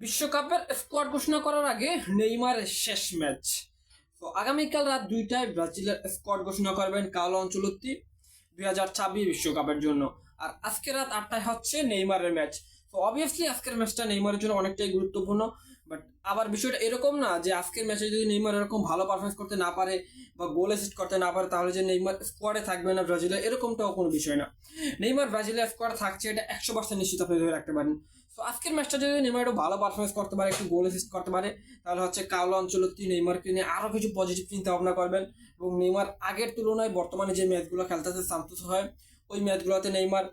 বিশ্বকাপের স্কোয়াড ঘোষণা করার আগে নেইমারের শেষ ম্যাচ। তো আগামীকাল রাত 2টায় ব্রাজিলের স্কোয়াড ঘোষণা করবেন কার্লো আনচেলত্তি 2026 বিশ্বকাপের জন্য। আর আজকে রাত 8টায় হচ্ছে নেইমারের ম্যাচ। তো অবভিয়াসলি আজকের ম্যাচটা নেইমারের জন্য অনেকটাই গুরুত্বপূর্ণ। বাট আবার বিষয়টা এরকম না যে আজকের ম্যাচে যদি নেইমার এরকম ভালো পারফরমেন্স করতে না পারে বা গোল অ্যাসিস্ট করতে না পারে তাহলে যে নেইমার স্কোয়াডে থাকবে না ব্রাজিলে, এরকমটাও কোনো বিষয় না। নেইমার ব্রাজিলের স্কোয়াডে থাকছে, এটা 100% নিশ্চিত আপনি ধরে রাখতে পারেন। তো আজকের ম্যাচটা যদি নেইমার একটু ভালো পারফরমেন্স করতে পারে, একটু গোল অ্যাসিস্ট করতে পারে, তাহলে হচ্ছে কার্লো আনচেলত্তি নেইমারকে নিয়ে আরো কিছু পজিটিভ চিন্তা ভাবনা করবেন। এবং নেইমার আগের তুলনায় বর্তমানে যে ম্যাচগুলো খেলতেছে সান্তোস হয়, ওই ম্যাচগুলোতে নেইমার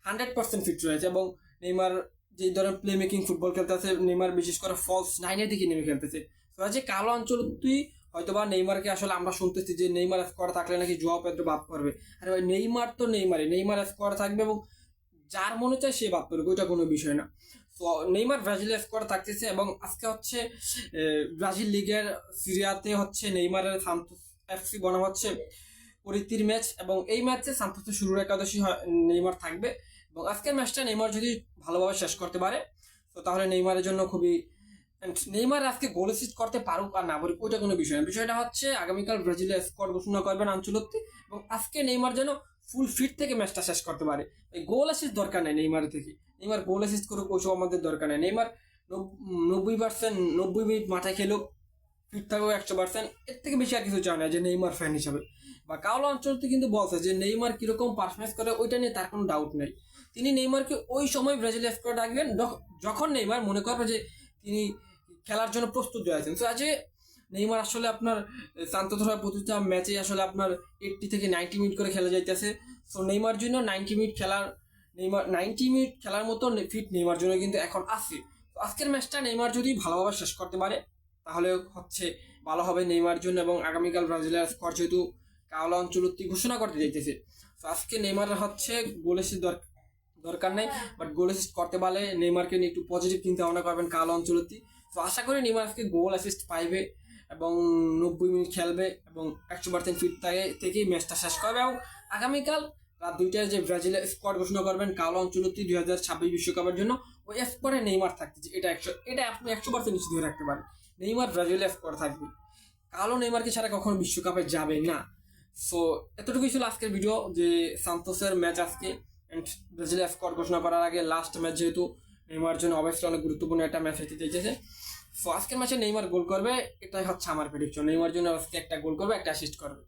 100% ফিট রয়েছে। এবং নেইমার যে ধরনের প্লে মেকিং ফুটবল খেলতেছে, নেইমার বিশেষ করে ফলস নাইনের দিকে নেমে খেলতেছে। তো যে কার্লো আনচেলত্তি হয়তোবা নেইমারকে আসলে আমরা শুনতেছি যে নেইমার স্কোয়াডে থাকলে নাকি জোয়াও পেদ্রো বাদ পড়বে। আরে ভাই, নেইমার তো নেইমার স্কোয়াডে থাকবে এবং যার মনে চায় সে বাদ পড়বে, ওইটা কোনো বিষয় না। তো নেইমার ব্রাজিলের স্কোয়াডে থাকতেছে এবং আজকে হচ্ছে ব্রাজিল লিগের সিরিয়াতে হচ্ছে নেইমারের সান্তোস এফসি বনাম হচ্ছে পরিতির ম্যাচ। এবং এই ম্যাচে সান্তোসের শুরুর একাদশী নেইমার থাকবে। এবং আজকের ম্যাচটা নেইমার যদি ভালোভাবে শেষ করতে পারে তো তাহলে নেইমারের জন্য খুবই, নেইমার আজকে গোল অ্যাসিস্ট করতে পারুক আর না পারুক ওইটা কোনো বিষয় না। বিষয়টা হচ্ছে আগামীকাল ব্রাজিলের স্কোয়াড ঘোষণা করবেন আনচেলত্তি এবং আজকে নেইমার যেন ফুল ফিট থেকে ম্যাচটা শেষ করতে পারে। এই গোল অ্যাসিস্ট দরকার নেই নেইমার থেকে, নেইমার গোল অ্যাসিস্ট করুক ওইসব আমাদের দরকার নেই। নেইমার 90 মিনিট মাঠে খেলুক, ফিট থাকুক 100%, এর থেকে বেশি আর কিছু চায় না যে নেইমার ফ্যান হিসাবে। বা কার্লো আনচেলত্তি কিন্তু বলছে যে নেইমার কিরকম পারফরমেন্স করে ওইটা নিয়ে তার কোনো ডাউট নেই। তিনি নেইমারকে ওই সময় ব্রাজিলের স্কোয়াডে রাখবেন যখন নেইমার মনে করবে যে তিনি খেলার জন্য প্রস্তুত রয়েছেন। তো আজ নেইমার আসলে আপনার সান্তোস হওয়ার প্রতিটা ম্যাচে আসলে আপনার 80 থেকে 90 মিনিট করে খেলা যাইতেছে। সো নেইমার জন্য 90 মিনিট খেলার মতো ফিট নেইমার জন্য কিন্তু এখন আছে। তো আজকের ম্যাচটা নেইমার যদি ভালোভাবে শেষ করতে পারে তাহলে হচ্ছে ভালো হবে নেইমার জন্য। এবং আগামীকাল ব্রাজিলের স্কোয়াড যেহেতু কার্লো আনচেলত্তি ঘোষণা করতে যাইতেছে, তো আজকে নেইমার হচ্ছে গোল অ্যাসিস্ট দরকার নেই, বাট গোল অ্যাসিস্ট করতে পারলে নেইমারকে নিয়ে একটু পজিটিভ চিন্তা ভাবনা করবেন কার্লো আনচেলত্তি। তো আশা করি নেইমার আজকে গোল অ্যাসিস্ট পাইবে এবং 90 মিনিট খেলবে এবং 100% ফিট থেকেই ম্যাচটা শেষ করবে। এবং আগামীকাল রাত 2টায় যে ব্রাজিলের স্কোয়াড ঘোষণা করবেন কার্লো আনচেলত্তি 2026 বিশ্বকাপের জন্য, ওই স্কোয়াডে নেইমার থাকতেছে, এটা আপনি 100% নিশ্চিত হয়ে রাখতে পারেন। নেইমার ব্রাজিলের স্কোয়াড থাকবে, কার্লো নেইমারকে ছাড়া কখনো বিশ্বকাপে যাবে না। সো এতটুকুই ছিল আজকের ভিডিও, যে সান্তোসের ম্যাচ আজকে অ্যান্ড ব্রাজিলের স্কোয়াড ঘোষণা করার আগে লাস্ট ম্যাচ, যেহেতু নেইমার জন্য অবশ্যই অনেক গুরুত্বপূর্ণ একটা ম্যাচ হতে চাইছে। সো আজকের ম্যাচে নেইমার গোল করবে, এটাই হচ্ছে আমার প্রেডিকশন। নেইমার জন্য আজকে একটা গোল করবে, একটা অ্যাসিস্ট করবে।